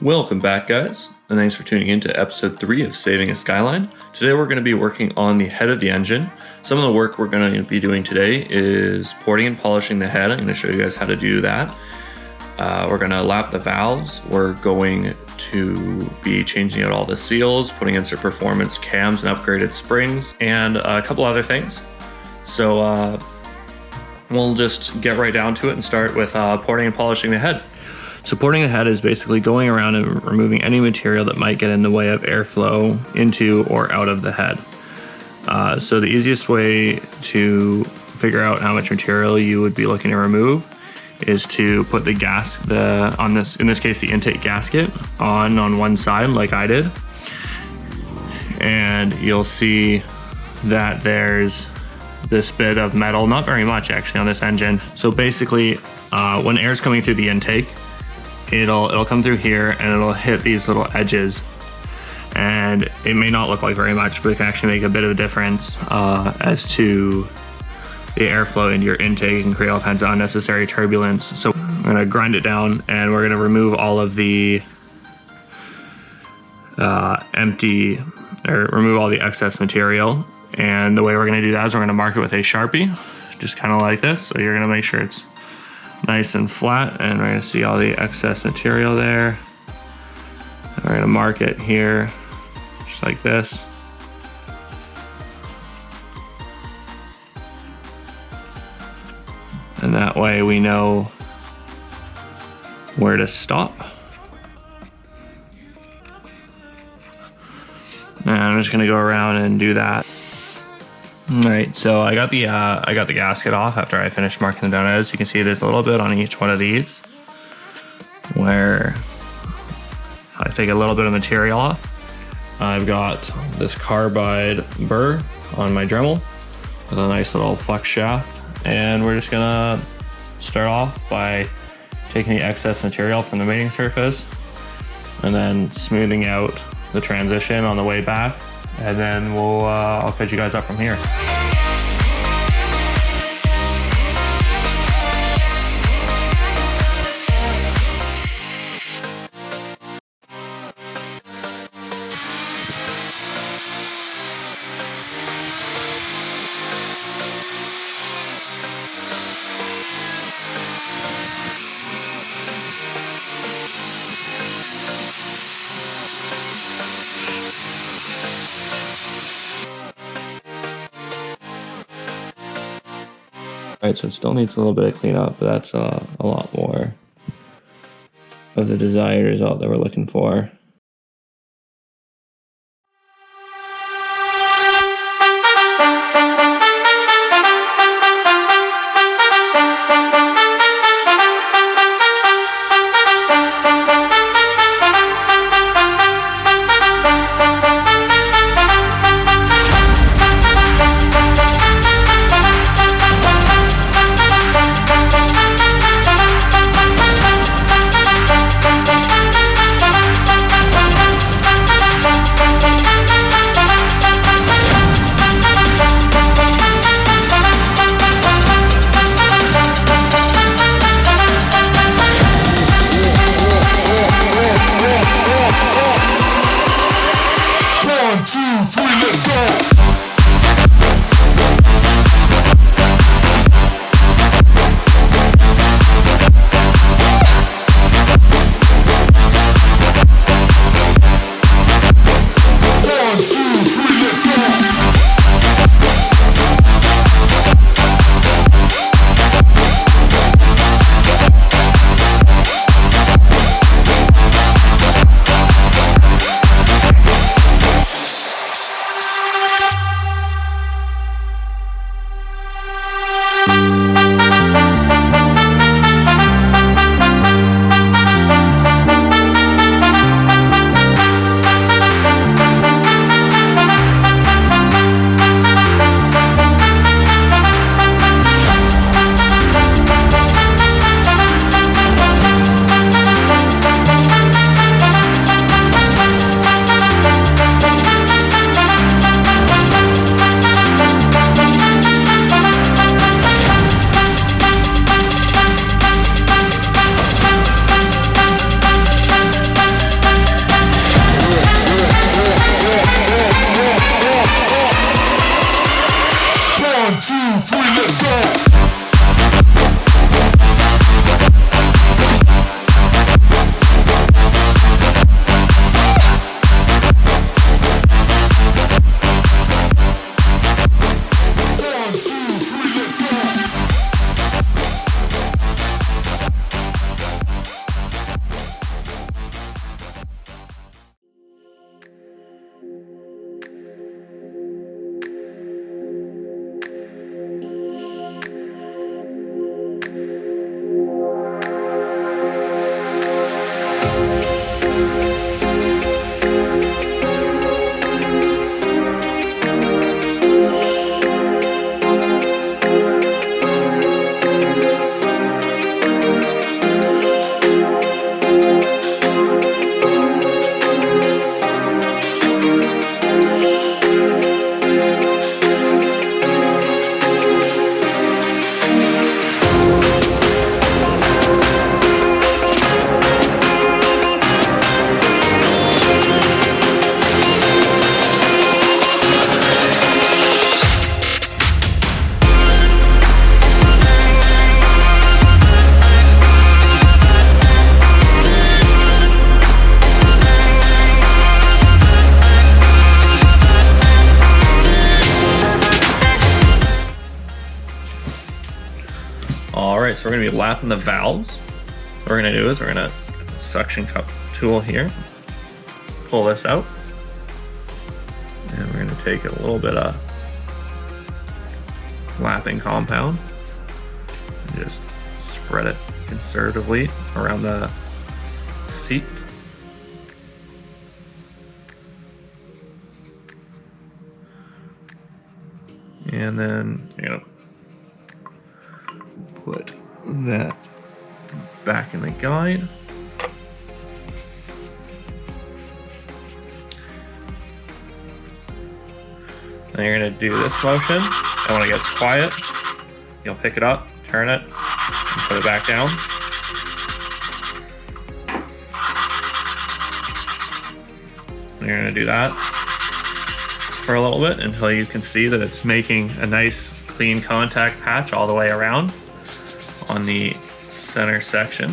Welcome back, guys, and thanks for tuning in to episode 3 of Saving a Skyline. Today we're going to be working on the head of the engine. Some of the work we're going to be doing today is porting and polishing the head. I'm going to show you guys how to do that. We're going to lap the valves. We're going to be changing out all the seals, putting in some performance cams and upgraded springs, and a couple other things. So we'll just get right down to it and start with porting and polishing the head. So porting the head is basically going around and removing any material that might get in the way of airflow into or out of the head. So the easiest way to figure out how much material you would be looking to remove is to put the in this case the intake gasket on one side like I did, and you'll see that there's this bit of metal, not very much actually, on this engine. So basically when air is coming through the intake, it'll come through here and it'll hit these little edges, and it may not look like very much, but it can actually make a bit of a difference as to the airflow into your intake and create all kinds of unnecessary turbulence. So I'm going to grind it down and we're going to remove all of the remove all the excess material. And the way we're going to do that is we're going to mark it with a Sharpie, just kind of like this. So you're going to make sure it's nice and flat, and we're going to see all the excess material there. And we're going to mark it here just like this. And that way we know where to stop. And I'm just going to go around and do that. All right, so I got the gasket off after I finished marking them down. As you can see, there's a little bit on each one of these where I take a little bit of material off. I've got this carbide burr on my Dremel with a nice little flex shaft, and we're just gonna start off by taking the excess material from the mating surface and then smoothing out the transition on the way back. And then I'll catch you guys up from here. Alright, so it still needs a little bit of cleanup, but that's a lot more of the desired result that we're looking for. so we're gonna be lapping the valves. What we're gonna do is we're gonna suction cup tool here, pull this out, and we're gonna take a little bit of lapping compound and just spread it conservatively around the seat. And then you're gonna put that back in the guide. Then you're gonna do this motion, and when it gets quiet, you'll pick it up, turn it, and put it back down. And you're gonna do that for a little bit until you can see that it's making a nice clean contact patch all the way around on the center section.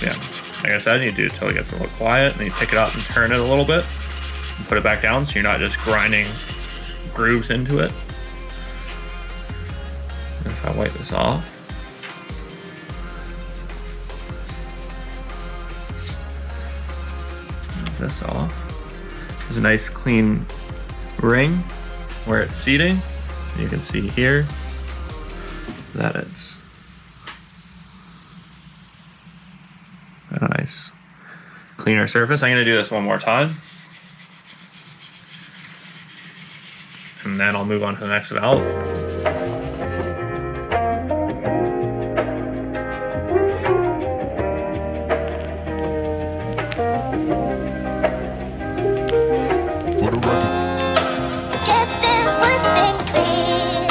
Yeah, like I said, you do it until it gets a little quiet, and then you pick it up and turn it a little bit and put it back down so you're not just grinding grooves into it. And if I wipe this off, this off, there's a nice clean ring where it's seating. You can see here that it's a nice cleaner surface. I'm going to do this one more time, and then I'll move on to the next valve. For the record. Get this one thing clear.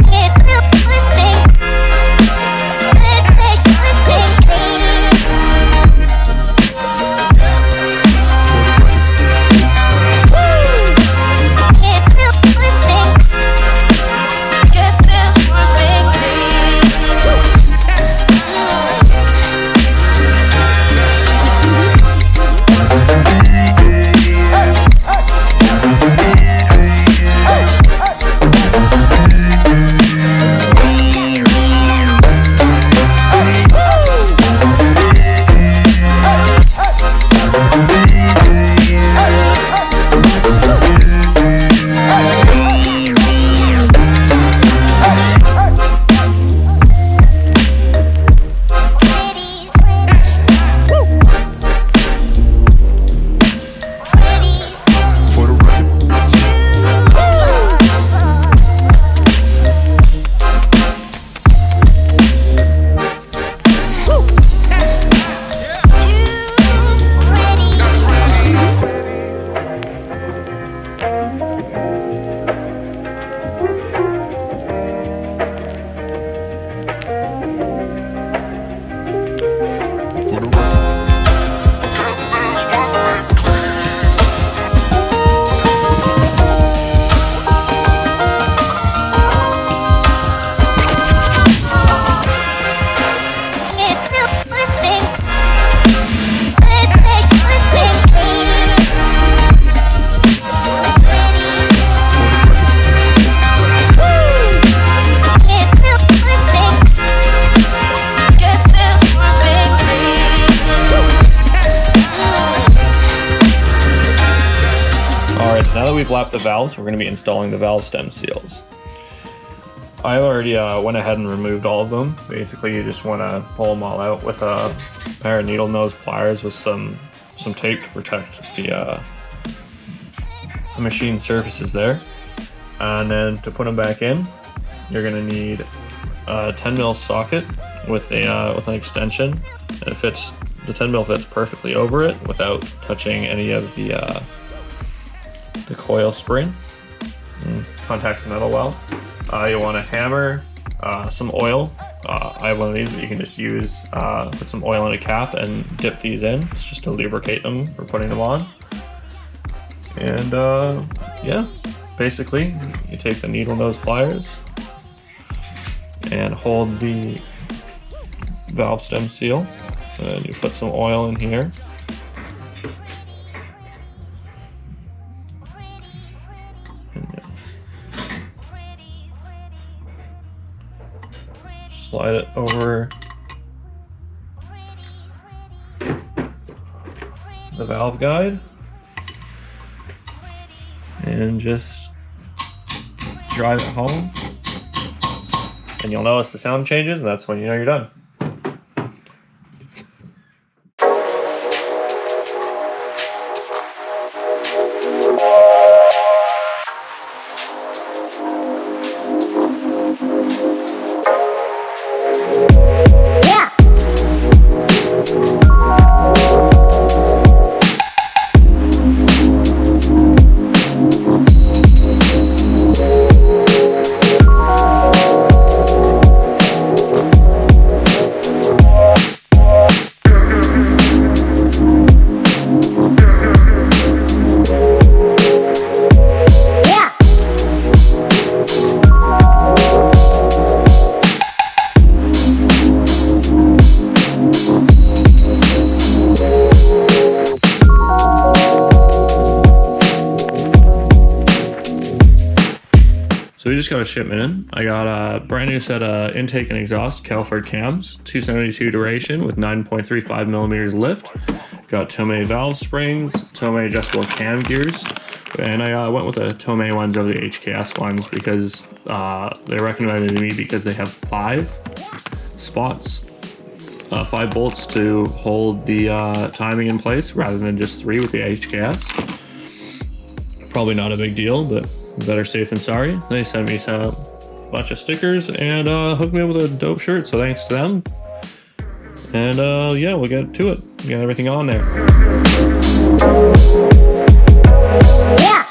Get this one thing. Let's take one thing clear. Get this one thing. Get this one thing For the record. For the record. Get this one thing. Let's take one thing clear. For the record. Get this one thing. Get this one thing Alright, so now that we've lapped the valves, we're going to be installing the valve stem seals. I already went ahead and removed all of them. Basically, you just want to pull them all out with a pair of needle nose pliers with some tape to protect the machine surfaces there. And then to put them back in, you're going to need a 10mm socket with an extension. It fits, the 10mm fits perfectly over it without touching any of the coil spring. And contacts the metal well. You want a hammer some oil. I have one of these that you can just use, put some oil in a cap and dip these in. It's just to lubricate them for putting them on. And yeah, basically you take the needle nose pliers and hold the valve stem seal, and you put some oil in here. Slide it over the valve guide and just drive it home, and you'll notice the sound changes, and that's when you know you're done. So we just got a shipment in. I got a brand new set of intake and exhaust kelford cams, 272 duration with 9.35 millimeters lift. Got Tomei valve springs, Tomei adjustable cam gears, and I went with the Tomei ones over the HKS ones because they recommended me because they have 5 spots, 5 bolts to hold the timing in place rather than just 3 with the HKS. Probably not a big deal, but better safe than sorry. They sent me a bunch of stickers and hooked me up with a dope shirt, so thanks to them. And yeah, we'll get to it. We got everything on there. Yeah.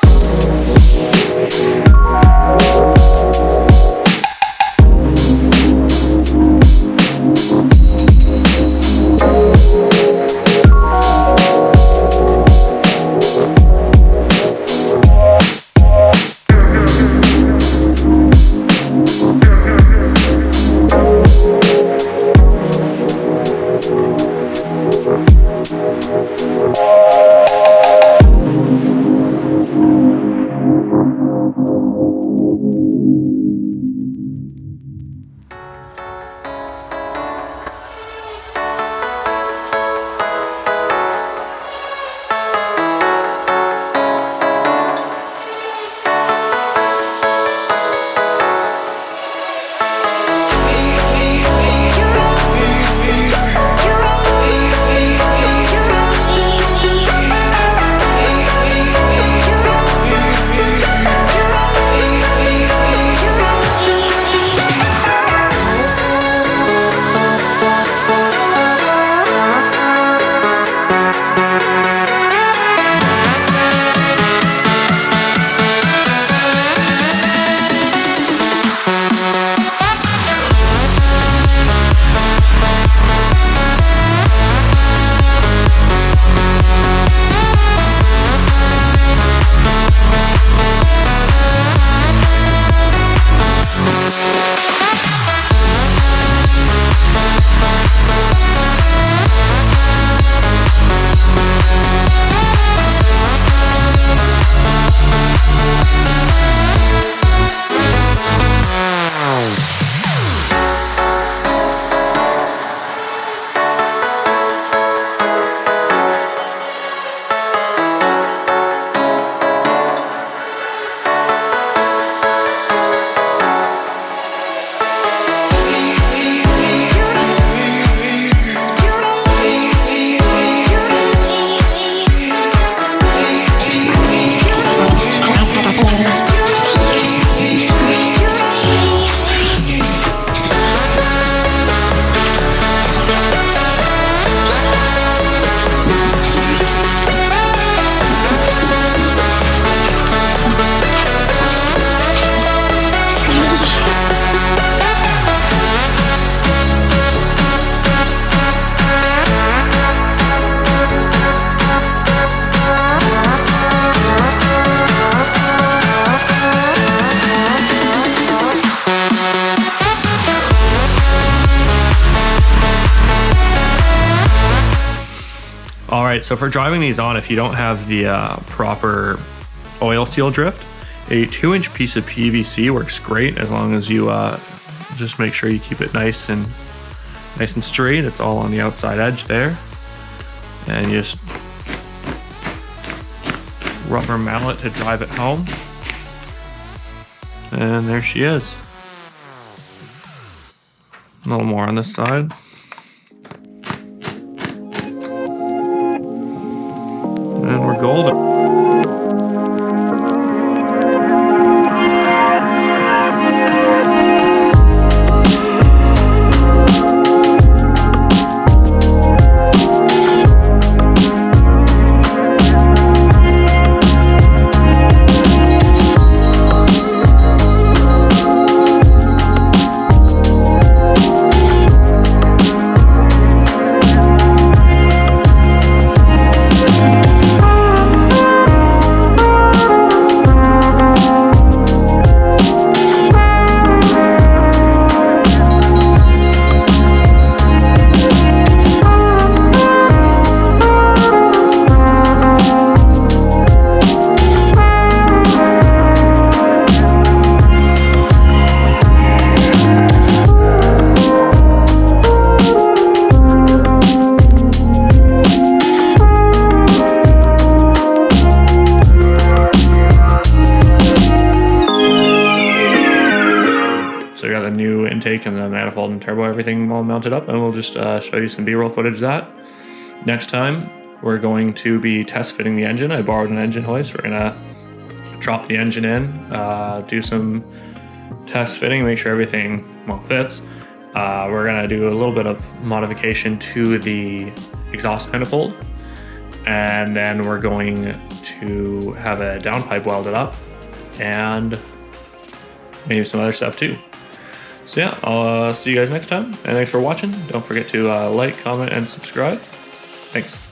All right, so for driving these on, if you don't have the proper oil seal drift, a 2-inch piece of PVC works great as long as you just make sure you keep it nice and straight. It's all on the outside edge there, and you just rubber mallet to drive it home. And there she is. A little more on this side. And we're golden. So we got the new intake and the manifold and turbo, everything all mounted up, and we'll just show you some B-roll footage of that. Next time, we're going to be test fitting the engine. I borrowed an engine hoist. We're gonna drop the engine in, do some test fitting, make sure everything fits. We're gonna do a little bit of modification to the exhaust manifold, and then we're going to have a downpipe welded up and maybe some other stuff too. So yeah, I'll see you guys next time, and thanks for watching. Don't forget to like, comment, and subscribe. Thanks.